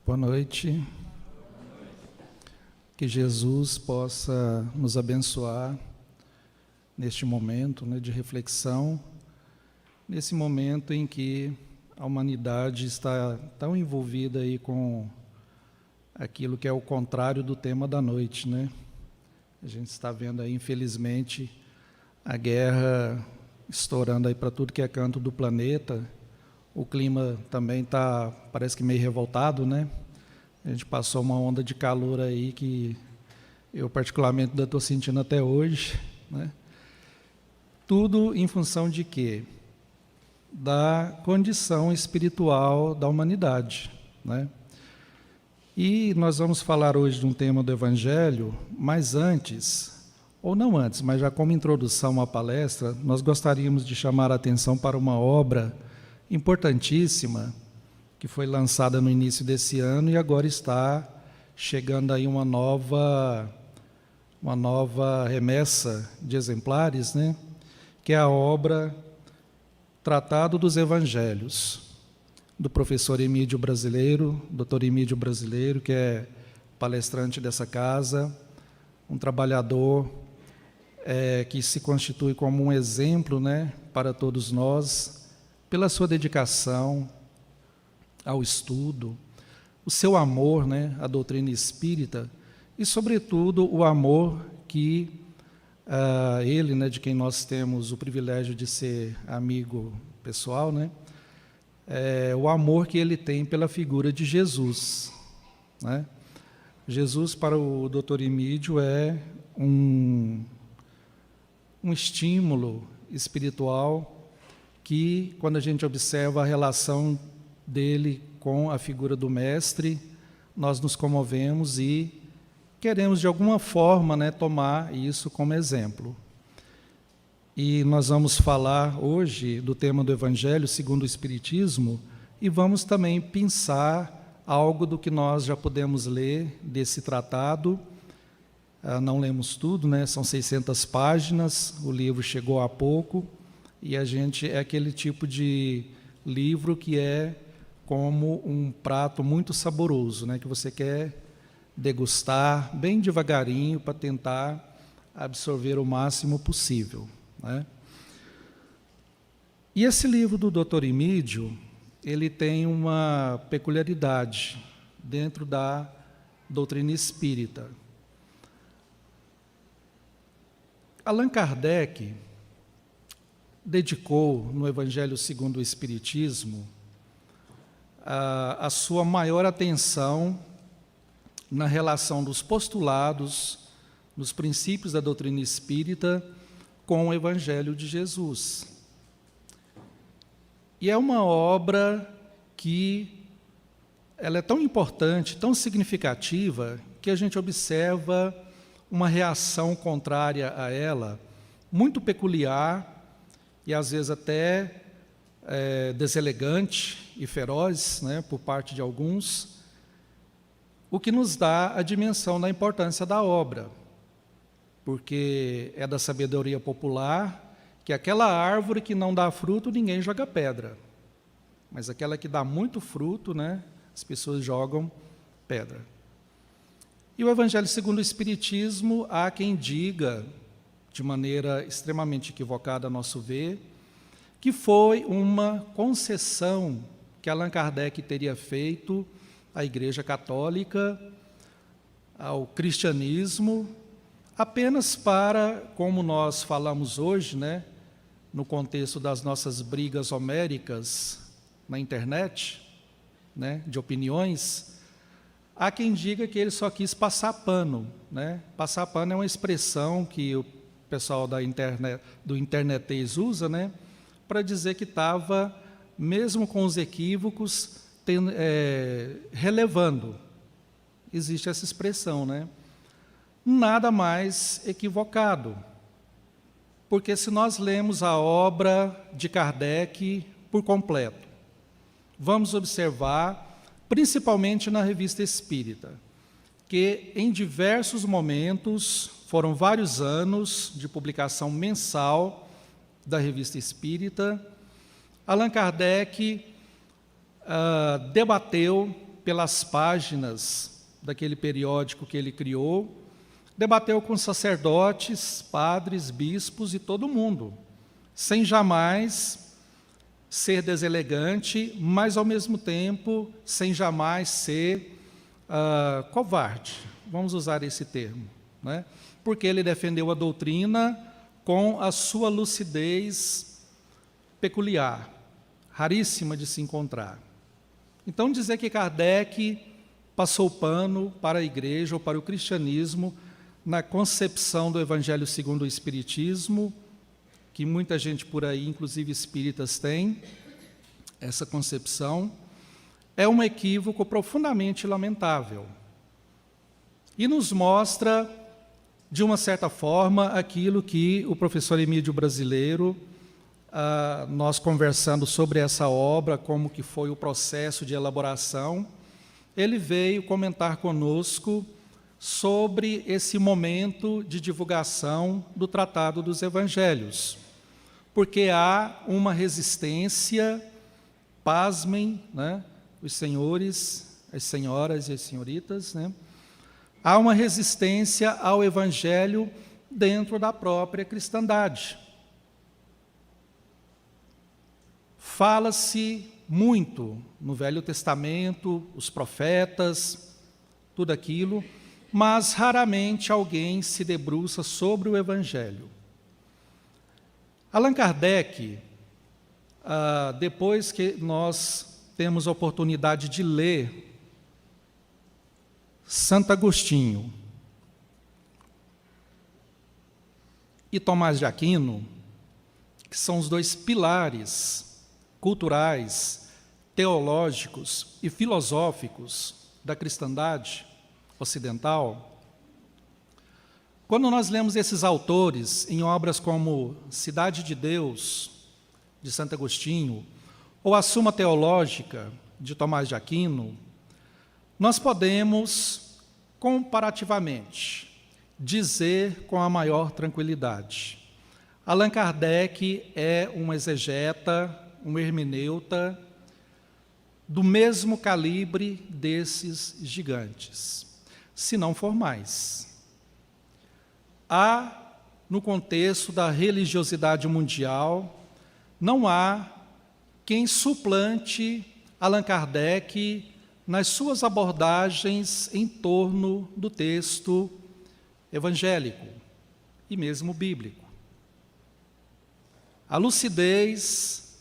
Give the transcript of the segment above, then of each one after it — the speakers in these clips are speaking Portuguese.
Boa noite. Que Jesus possa nos abençoar neste momento, de reflexão, nesse momento em que a humanidade está tão envolvida aí com aquilo que é o contrário do tema da noite, A gente está vendo aí, infelizmente, a guerra estourando aí para tudo que é canto do planeta. O clima também está, parece que meio revoltado, A gente passou uma onda de calor aí que eu particularmente ainda estou sentindo até hoje, Tudo em função de quê? Da condição espiritual da humanidade, E nós vamos falar hoje de um tema do Evangelho, mas antes, ou não antes, mas já como introdução à palestra, nós gostaríamos de chamar a atenção para uma obra importantíssima, que foi lançada no início desse ano e agora está chegando aí uma nova remessa de exemplares, que é a obra Tratado dos Evangelhos, do professor Emídio Brasileiro, doutor Emídio Brasileiro, que é palestrante dessa casa, um trabalhador que se constitui como um exemplo, para todos nós, pela sua dedicação ao estudo, o seu amor, à doutrina espírita e, sobretudo, o amor que ele, de quem nós temos o privilégio de ser amigo pessoal, o amor que ele tem pela figura de Jesus, Jesus, para o doutor Emídio, é um estímulo espiritual que, quando a gente observa a relação dele com a figura do mestre, nós nos comovemos e queremos, de alguma forma, tomar isso como exemplo. E nós vamos falar hoje do tema do Evangelho segundo o Espiritismo e vamos também pensar algo do que nós já podemos ler desse tratado. Não lemos tudo, são 600 páginas, o livro chegou há pouco, e a gente é aquele tipo de livro que é como um prato muito saboroso, que você quer degustar bem devagarinho para tentar absorver o máximo possível, E esse livro do Dr. Emídio, ele tem uma peculiaridade dentro da doutrina espírita. Allan Kardec dedicou no Evangelho segundo o Espiritismo a sua maior atenção na relação dos postulados, dos princípios da doutrina espírita com o Evangelho de Jesus. E é uma obra que ela é tão importante, tão significativa, que a gente observa uma reação contrária a ela, muito peculiar e às vezes até deselegante e feroz, por parte de alguns, o que nos dá a dimensão da importância da obra, porque é da sabedoria popular que aquela árvore que não dá fruto, ninguém joga pedra, mas aquela que dá muito fruto, as pessoas jogam pedra. E o Evangelho segundo o Espiritismo, há quem diga, de maneira extremamente equivocada a nosso ver, que foi uma concessão que Allan Kardec teria feito à Igreja Católica, ao cristianismo, apenas para, como nós falamos hoje, no contexto das nossas brigas homéricas na internet, de opiniões, há quem diga que ele só quis passar pano. Passar pano é uma expressão que o pessoal do internetês usa, para dizer que estava, mesmo com os equívocos, relevando. Existe essa expressão, Nada mais equivocado, porque se nós lemos a obra de Kardec por completo, vamos observar, principalmente na Revista Espírita, que em diversos momentos, foram vários anos de publicação mensal da Revista Espírita, Allan Kardec debateu pelas páginas daquele periódico que ele criou, debateu com sacerdotes, padres, bispos e todo mundo, sem jamais ser deselegante, mas, ao mesmo tempo, sem jamais ser covarde. Vamos usar esse termo, né? Porque ele defendeu a doutrina com a sua lucidez peculiar, raríssima de se encontrar. Então, dizer que Kardec passou pano para a igreja ou para o cristianismo na concepção do Evangelho segundo o Espiritismo, que muita gente por aí, inclusive espíritas, tem essa concepção, é um equívoco profundamente lamentável. E nos mostra, de uma certa forma, aquilo que o professor Emídio Brasileiro, nós conversando sobre essa obra, como que foi o processo de elaboração, ele veio comentar conosco sobre esse momento de divulgação do Tratado dos Evangelhos, porque há uma resistência, pasmem, né, os senhores, as senhoras e as senhoritas, né, há uma resistência ao Evangelho dentro da própria cristandade. Fala-se muito no Velho Testamento, os profetas, tudo aquilo, mas raramente alguém se debruça sobre o Evangelho. Allan Kardec, depois que nós temos a oportunidade de ler Santo Agostinho e Tomás de Aquino, que são os dois pilares culturais, teológicos e filosóficos da cristandade ocidental, quando nós lemos esses autores em obras como Cidade de Deus, de Santo Agostinho, ou a Suma Teológica, de Tomás de Aquino, nós podemos, comparativamente, dizer com a maior tranquilidade: Allan Kardec é um exegeta, um hermeneuta, do mesmo calibre desses gigantes, se não for mais. Há, no contexto da religiosidade mundial, não há quem suplante Allan Kardec nas suas abordagens em torno do texto evangélico e mesmo bíblico. A lucidez,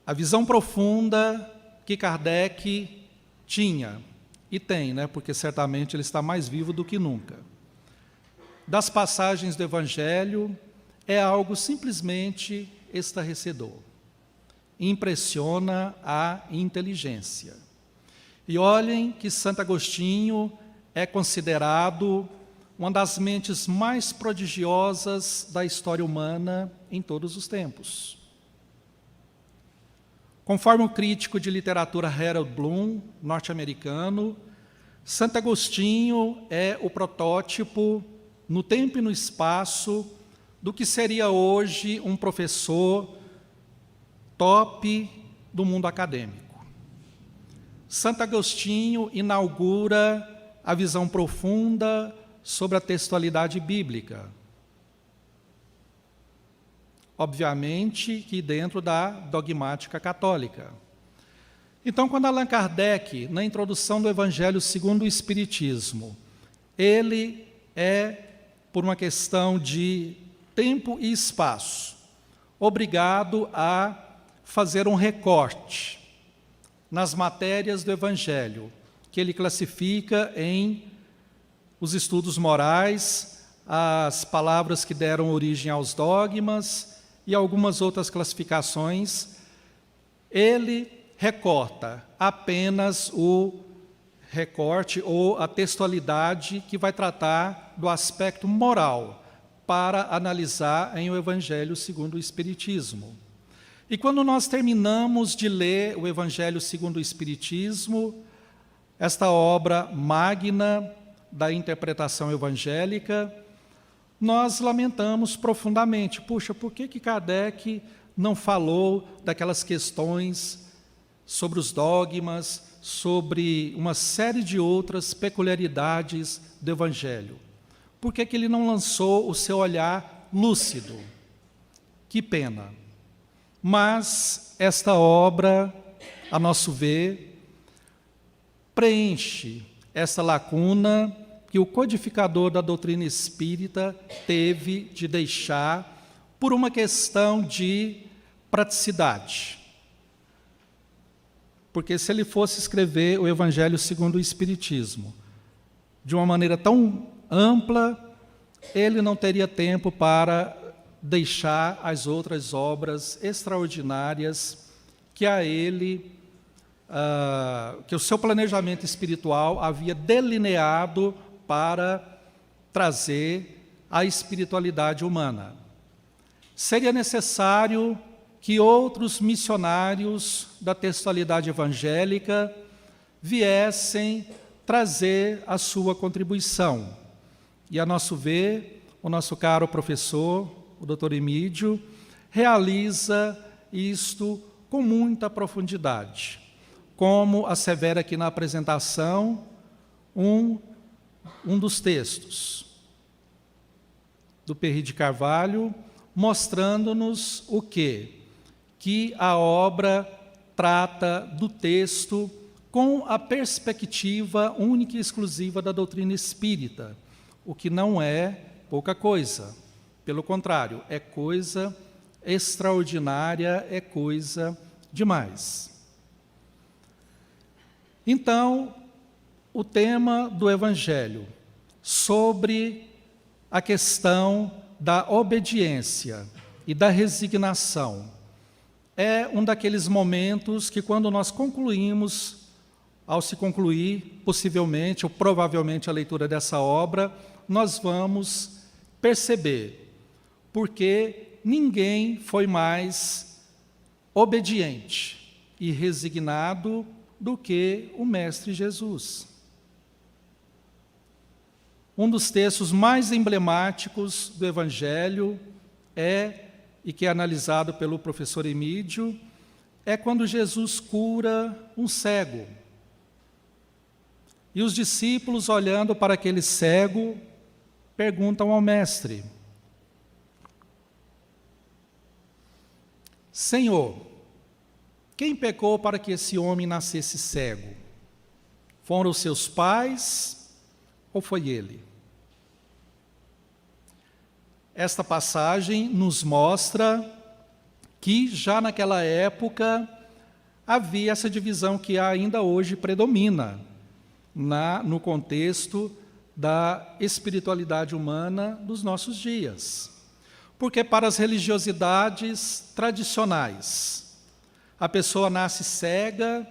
a visão profunda que Kardec tinha, e tem, né, porque certamente ele está mais vivo do que nunca, das passagens do Evangelho, é algo simplesmente estarrecedor. Impressiona a inteligência. E olhem que Santo Agostinho é considerado uma das mentes mais prodigiosas da história humana em todos os tempos. Conforme o crítico de literatura Harold Bloom, norte-americano, Santo Agostinho é o protótipo, no tempo e no espaço, do que seria hoje um professor top do mundo acadêmico. Santo Agostinho inaugura a visão profunda sobre a textualidade bíblica. Obviamente que dentro da dogmática católica. Então, quando Allan Kardec, na introdução do Evangelho segundo o Espiritismo, ele é, por uma questão de tempo e espaço, obrigado a fazer um recorte nas matérias do Evangelho, que ele classifica em os estudos morais, as palavras que deram origem aos dogmas e algumas outras classificações. Ele recorta apenas o recorte ou a textualidade que vai tratar do aspecto moral para analisar em o Evangelho segundo o Espiritismo. E quando nós terminamos de ler o Evangelho segundo o Espiritismo, esta obra magna da interpretação evangélica, nós lamentamos profundamente. Puxa, por que Kardec não falou daquelas questões sobre os dogmas, sobre uma série de outras peculiaridades do Evangelho. Por que que ele não lançou o seu olhar lúcido? Que pena. Mas esta obra, a nosso ver, preenche essa lacuna que o codificador da doutrina espírita teve de deixar por uma questão de praticidade. Porque se ele fosse escrever o Evangelho segundo o Espiritismo de uma maneira tão ampla, ele não teria tempo para deixar as outras obras extraordinárias que a ele, que o seu planejamento espiritual havia delineado para trazer a espiritualidade humana. Seria necessário que outros missionários da textualidade evangélica viessem trazer a sua contribuição. E, a nosso ver, o nosso caro professor, o Dr. Emídio, realiza isto com muita profundidade. Como assevera aqui na apresentação um dos textos do Perry de Carvalho, mostrando-nos o quê? Que a obra trata do texto com a perspectiva única e exclusiva da doutrina espírita, o que não é pouca coisa. Pelo contrário, é coisa extraordinária, é coisa demais. Então, o tema do Evangelho sobre a questão da obediência e da resignação é um daqueles momentos que, quando nós concluímos, ao se concluir, possivelmente ou provavelmente a leitura dessa obra, nós vamos perceber porque ninguém foi mais obediente e resignado do que o Mestre Jesus. Um dos textos mais emblemáticos do Evangelho e que é analisado pelo professor Emídio, é quando Jesus cura um cego. E os discípulos, olhando para aquele cego, perguntam ao Mestre: Senhor, quem pecou para que esse homem nascesse cego? Foram os seus pais ou foi ele? Esta passagem nos mostra que já naquela época havia essa divisão que ainda hoje predomina no contexto da espiritualidade humana dos nossos dias. Porque para as religiosidades tradicionais, a pessoa nasce cega,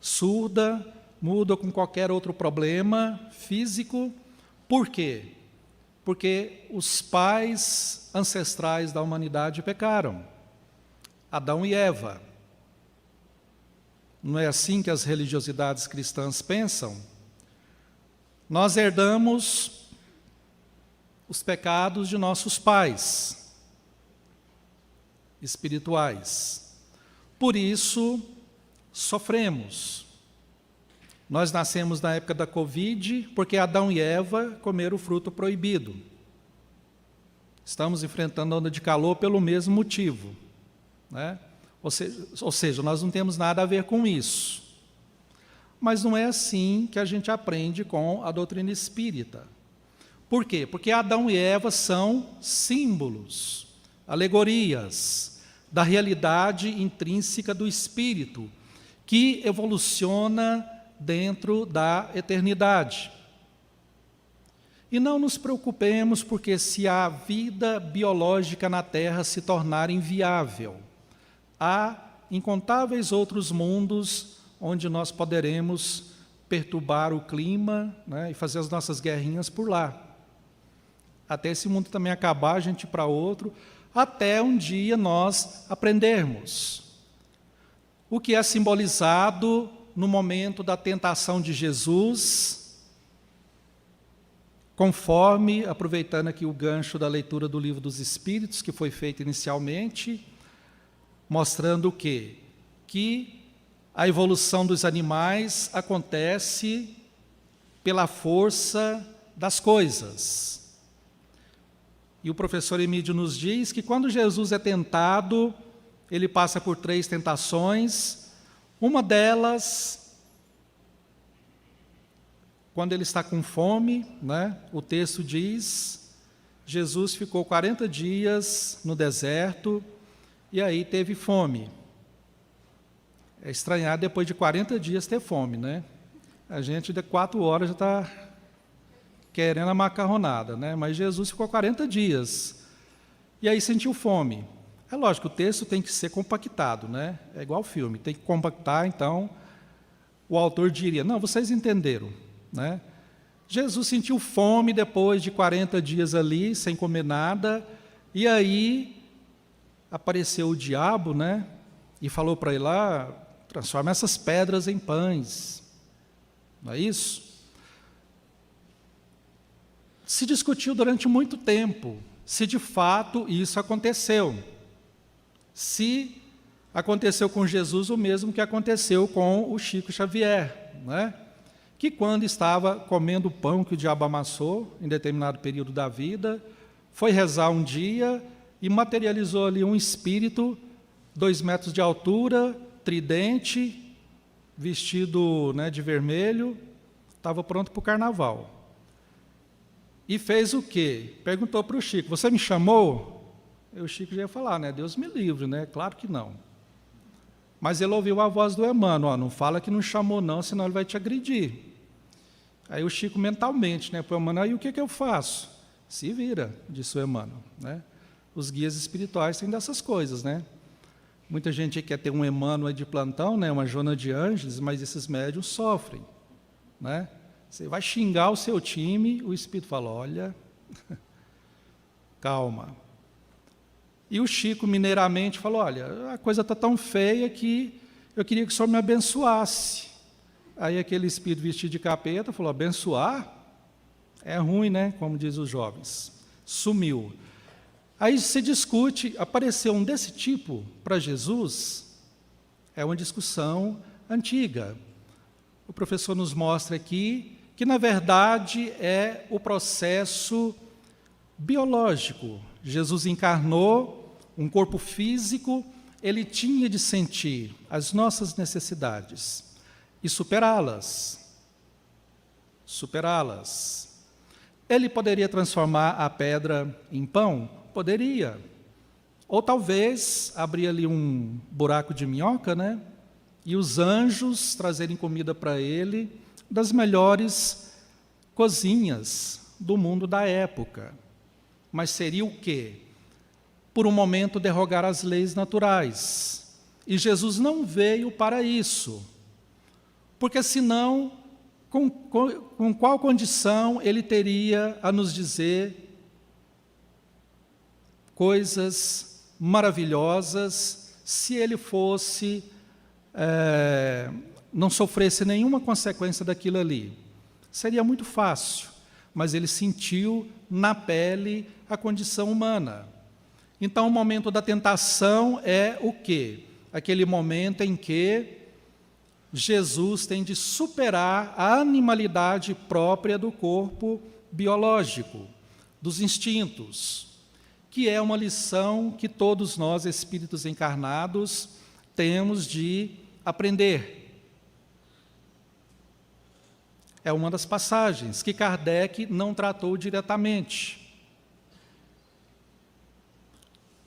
surda, muda com qualquer outro problema físico. Por quê? Porque os pais ancestrais da humanidade pecaram, Adão e Eva. Não é assim que as religiosidades cristãs pensam? Nós herdamos os pecados de nossos pais espirituais. Por isso, sofremos. Nós nascemos na época da Covid, porque Adão e Eva comeram o fruto proibido. Estamos enfrentando a onda de calor pelo mesmo motivo, né? Ou seja, nós não temos nada a ver com isso. Mas não é assim que a gente aprende com a doutrina espírita. Por quê? Porque Adão e Eva são símbolos, alegorias da realidade intrínseca do espírito, que evoluciona dentro da eternidade. E não nos preocupemos, porque se a vida biológica na Terra se tornar inviável, há incontáveis outros mundos onde nós poderemos perturbar o clima, né, e fazer as nossas guerrinhas por lá. Até esse mundo também acabar, a gente ir para outro, até um dia nós aprendermos. O que é simbolizado no momento da tentação de Jesus, conforme, aproveitando aqui o gancho da leitura do Livro dos Espíritos, que foi feita inicialmente, mostrando o quê? Que a evolução dos animais acontece pela força das coisas. E o professor Emídio nos diz que quando Jesus é tentado, ele passa por 3 tentações. Uma delas, quando ele está com fome, né? O texto diz, Jesus ficou 40 dias no deserto e aí teve fome. É estranhar depois de 40 dias ter fome, né? A gente de 4 horas já está querendo a macarronada, né? Mas Jesus ficou 40 dias e aí sentiu fome. É lógico, o texto tem que ser compactado, né? É igual filme, tem que compactar, então o autor diria, não, vocês entenderam, né? Jesus sentiu fome depois de 40 dias ali, sem comer nada, e aí apareceu o diabo, né? E falou para ele lá, transforma essas pedras em pães. Não é isso? Se discutiu durante muito tempo se de fato isso aconteceu. Se aconteceu com Jesus o mesmo que aconteceu com o Chico Xavier, né? Que quando estava comendo o pão que o diabo amassou, em determinado período da vida, foi rezar um dia e materializou ali um espírito, 2 metros de altura, tridente, vestido, né, de vermelho, estava pronto para o carnaval. E fez o quê? Perguntou para o Chico, você me chamou? E o Chico já ia falar, né? Deus me livre, né? Claro que não. Mas ele ouviu a voz do Emmanuel, não fala que não chamou não, senão ele vai te agredir. Aí o Chico mentalmente, né? Para o Emmanuel, e o que eu faço? Se vira, disse o Emmanuel, né? Os guias espirituais têm dessas coisas, né? Muita gente quer ter um Emmanuel de plantão, né? Uma Joana de Ângeles, mas esses médiuns sofrem, né? Você vai xingar o seu time, o Espírito fala, olha, calma. E o Chico, mineiramente, falou, olha, a coisa está tão feia que eu queria que o senhor me abençoasse. Aí aquele espírito vestido de capeta falou, abençoar? É ruim, né? Como diz os jovens. Sumiu. Aí se discute, apareceu um desse tipo para Jesus? É uma discussão antiga. O professor nos mostra aqui que, na verdade, é o processo biológico. Jesus encarnou um corpo físico, ele tinha de sentir as nossas necessidades e superá-las. Superá-las. Ele poderia transformar a pedra em pão? Poderia. Ou talvez abrir ali um buraco de minhoca, né? E os anjos trazerem comida para ele das melhores cozinhas do mundo da época. Mas seria o quê? Por um momento derrogar as leis naturais. E Jesus não veio para isso. Porque senão, com qual condição ele teria a nos dizer coisas maravilhosas se ele fosse, não sofresse nenhuma consequência daquilo ali? Seria muito fácil, mas ele sentiu na pele a condição humana. Então, o momento da tentação é o quê? Aquele momento em que Jesus tem de superar a animalidade própria do corpo biológico, dos instintos, que é uma lição que todos nós, espíritos encarnados, temos de aprender. É uma das passagens que Kardec não tratou diretamente.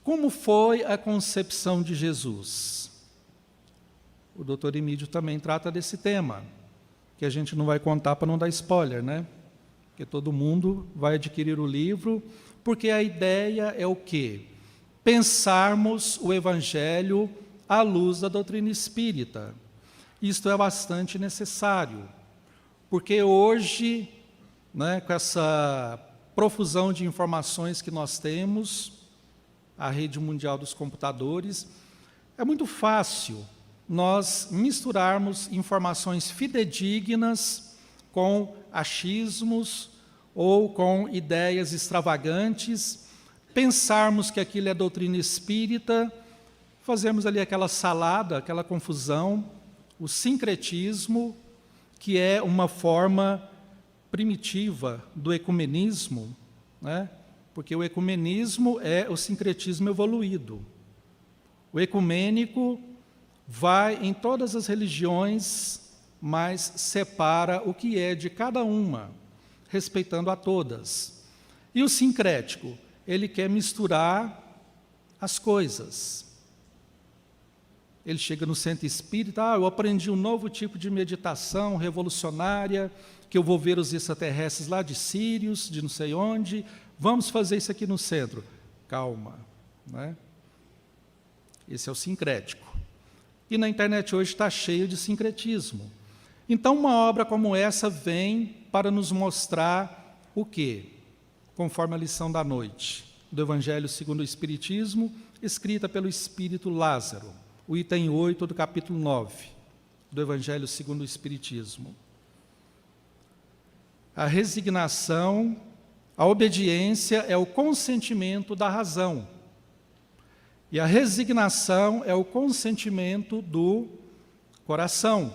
Como foi a concepção de Jesus? O doutor Emídio também trata desse tema, que a gente não vai contar para não dar spoiler, né? Porque todo mundo vai adquirir o livro, porque a ideia é o quê? Pensarmos o Evangelho à luz da doutrina espírita. Isto é bastante necessário, porque hoje, né, com essa profusão de informações que nós temos, a rede mundial dos computadores, é muito fácil nós misturarmos informações fidedignas com achismos ou com ideias extravagantes, pensarmos que aquilo é doutrina espírita, fazemos ali aquela salada, aquela confusão, o sincretismo, que é uma forma primitiva do ecumenismo, né? Porque o ecumenismo é o sincretismo evoluído. O ecumênico vai em todas as religiões, mas separa o que é de cada uma, respeitando a todas. E o sincrético, ele quer misturar as coisas. Ele chega no centro espírita, eu aprendi um novo tipo de meditação revolucionária, que eu vou ver os extraterrestres lá de Sírios, de não sei onde, vamos fazer isso aqui no centro. Calma, né? Esse é o sincrético. E na internet hoje está cheio de sincretismo. Então, uma obra como essa vem para nos mostrar o quê? Conforme a lição da noite, do Evangelho segundo o Espiritismo, escrita pelo Espírito Lázaro, o item 8 do capítulo 9, do Evangelho segundo o Espiritismo. A resignação, a obediência é o consentimento da razão. E a resignação é o consentimento do coração.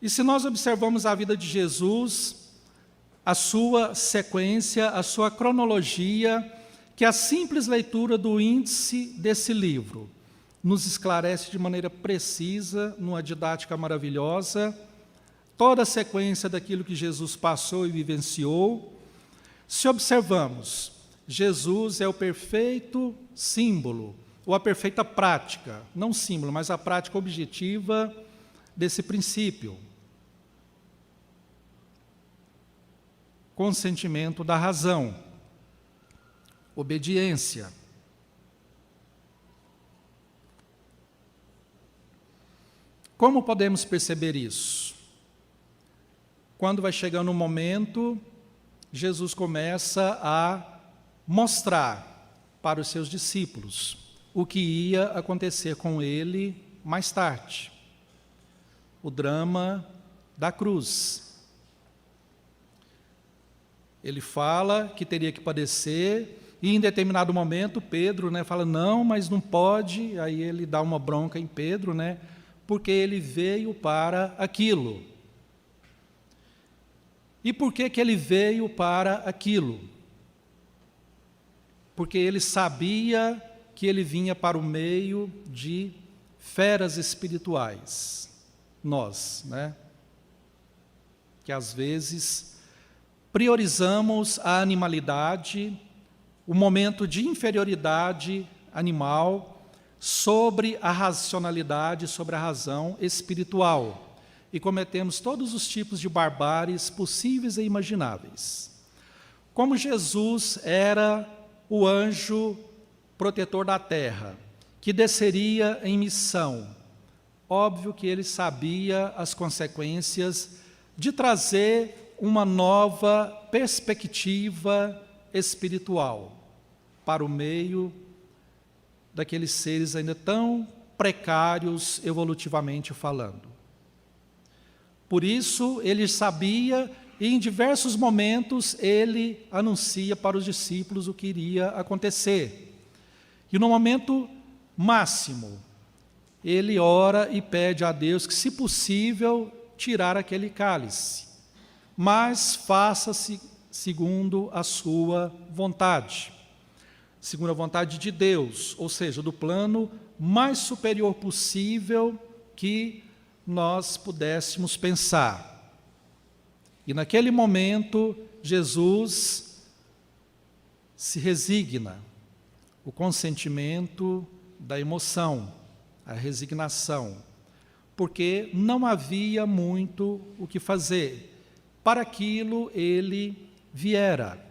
E se nós observamos a vida de Jesus, a sua sequência, a sua cronologia, que a simples leitura do índice desse livro nos esclarece de maneira precisa, numa didática maravilhosa, toda a sequência daquilo que Jesus passou e vivenciou. Se observamos, Jesus é o perfeito símbolo, ou a perfeita prática, não símbolo, mas a prática objetiva desse princípio. Consentimento da razão, obediência. Como podemos perceber isso? Quando vai chegando um momento, Jesus começa a mostrar para os seus discípulos o que ia acontecer com ele mais tarde. O drama da cruz. Ele fala que teria que padecer, e em determinado momento Pedro, fala, não, mas não pode, aí ele dá uma bronca em Pedro, porque ele veio para aquilo. E por que ele veio para aquilo? Porque ele sabia que ele vinha para o meio de feras espirituais. Nós, que às vezes priorizamos a animalidade, o momento de inferioridade animal, sobre a racionalidade, sobre a razão espiritual, e cometemos todos os tipos de barbáries possíveis e imagináveis. Como Jesus era o anjo protetor da terra, que desceria em missão, óbvio que ele sabia as consequências de trazer uma nova perspectiva espiritual para o meio daqueles seres ainda tão precários evolutivamente falando. Por isso, ele sabia, e em diversos momentos ele anuncia para os discípulos o que iria acontecer. E no momento máximo, ele ora e pede a Deus que, se possível, tirar aquele cálice, mas faça-se segundo a sua vontade. Segundo a vontade de Deus, ou seja, do plano mais superior possível que nós pudéssemos pensar. E naquele momento, Jesus se resigna, o consentimento da emoção, a resignação, porque não havia muito o que fazer, para aquilo ele viera.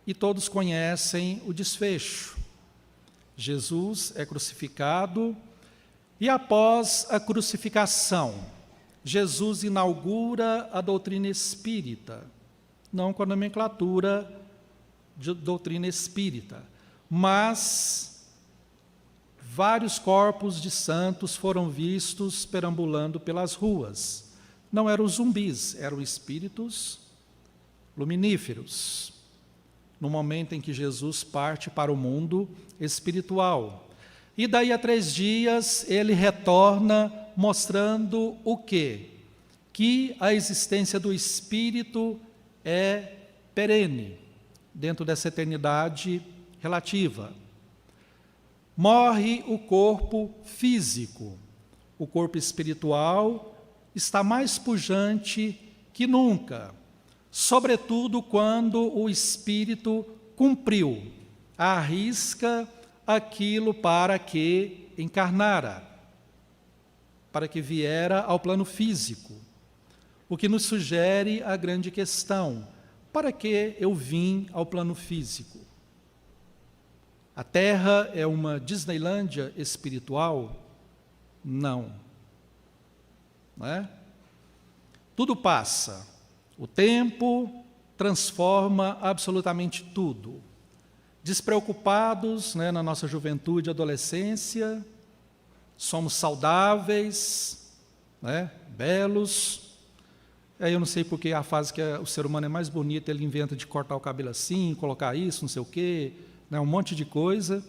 E todos conhecem o desfecho. Jesus é crucificado e, após a crucificação, Jesus inaugura a doutrina espírita, não com a nomenclatura de doutrina espírita, mas vários corpos de santos foram vistos perambulando pelas ruas. Não eram zumbis, eram espíritos luminíferos, no momento em que Jesus parte para o mundo espiritual. E daí a 3 dias ele retorna mostrando o quê? Que a existência do Espírito é perene, dentro dessa eternidade relativa. Morre o corpo físico, o corpo espiritual está mais pujante que nunca, sobretudo quando o Espírito cumpriu à risca aquilo para que encarnara, para que viera ao plano físico. O que nos sugere a grande questão: para que eu vim ao plano físico? A Terra é uma Disneylândia espiritual? Não. Não é? Tudo passa. O tempo transforma absolutamente tudo. Despreocupados, né, na nossa juventude e adolescência, somos saudáveis, né, belos. Aí eu não sei porque a fase que o ser humano é mais bonito, ele inventa de cortar o cabelo assim, colocar isso, não sei o quê, né, um monte de coisa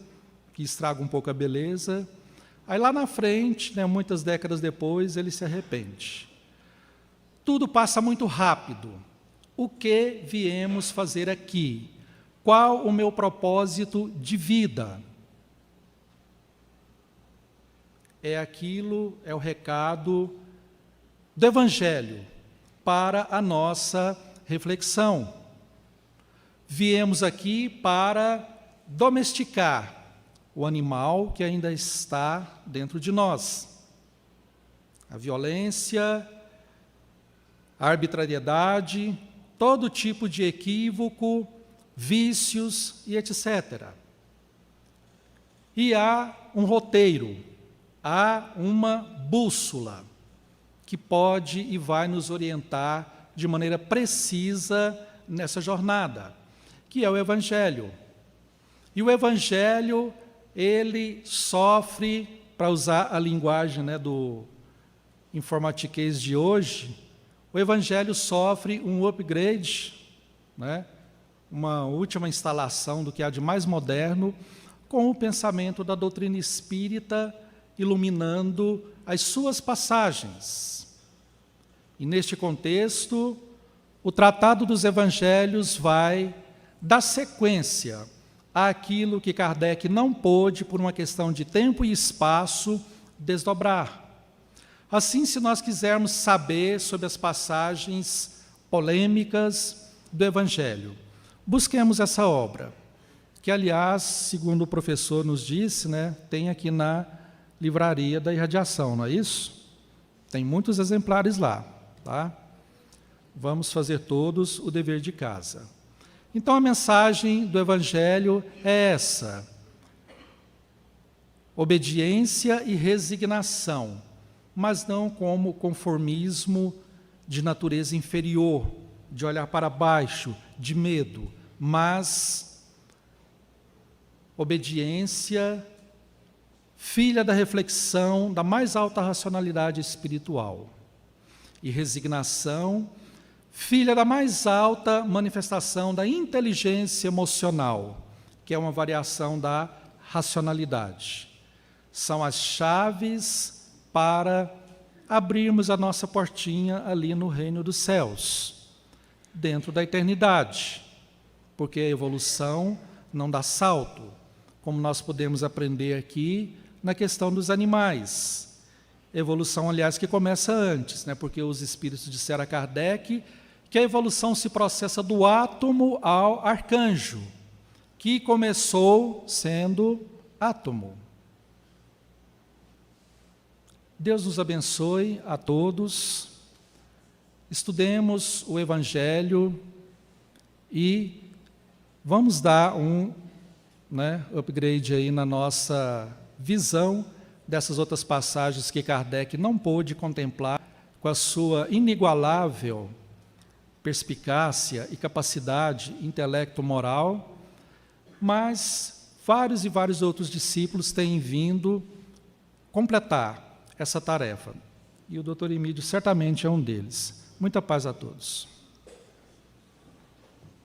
que estraga um pouco a beleza. Aí lá na frente, né, muitas décadas depois, ele se arrepende. Tudo passa muito rápido. O que viemos fazer aqui? Qual o meu propósito de vida? É aquilo, é o recado do Evangelho para a nossa reflexão. Viemos aqui para domesticar o animal que ainda está dentro de nós. A violência, a arbitrariedade, todo tipo de equívoco, vícios e etc. E há um roteiro, há uma bússola que pode e vai nos orientar de maneira precisa nessa jornada, que é o Evangelho. E o Evangelho, ele sofre, para usar a linguagem, né, do informatiquês de hoje, o Evangelho sofre um upgrade, né, uma última instalação do que há de mais moderno, com o pensamento da doutrina espírita iluminando as suas passagens. E neste contexto, o Tratado dos Evangelhos vai dar sequência àquilo que Kardec não pôde, por uma questão de tempo e espaço, desdobrar. Assim, se nós quisermos saber sobre as passagens polêmicas do Evangelho, busquemos essa obra, que, aliás, segundo o professor nos disse, né, tem aqui na livraria da Irradiação, não é isso? Tem muitos exemplares lá, tá? Vamos fazer todos o dever de casa. Então, a mensagem do Evangelho é essa: obediência e resignação, mas não como conformismo de natureza inferior, de olhar para baixo, de medo, mas obediência, filha da reflexão, da mais alta racionalidade espiritual, e resignação, filha da mais alta manifestação da inteligência emocional, que é uma variação da racionalidade. São as chaves para abrirmos a nossa portinha ali no reino dos céus, dentro da eternidade, porque a evolução não dá salto, como nós podemos aprender aqui na questão dos animais. Evolução, aliás, que começa antes, né? Porque os espíritos disseram a Kardec que a evolução se processa do átomo ao arcanjo, que começou sendo átomo. Deus nos abençoe a todos. Estudemos o Evangelho e vamos dar um upgrade aí na nossa visão dessas outras passagens que Kardec não pôde contemplar com a sua inigualável perspicácia e capacidade intelecto-moral, mas vários e vários outros discípulos têm vindo completar essa tarefa. E o Dr. Emídio certamente é um deles. Muita paz a todos.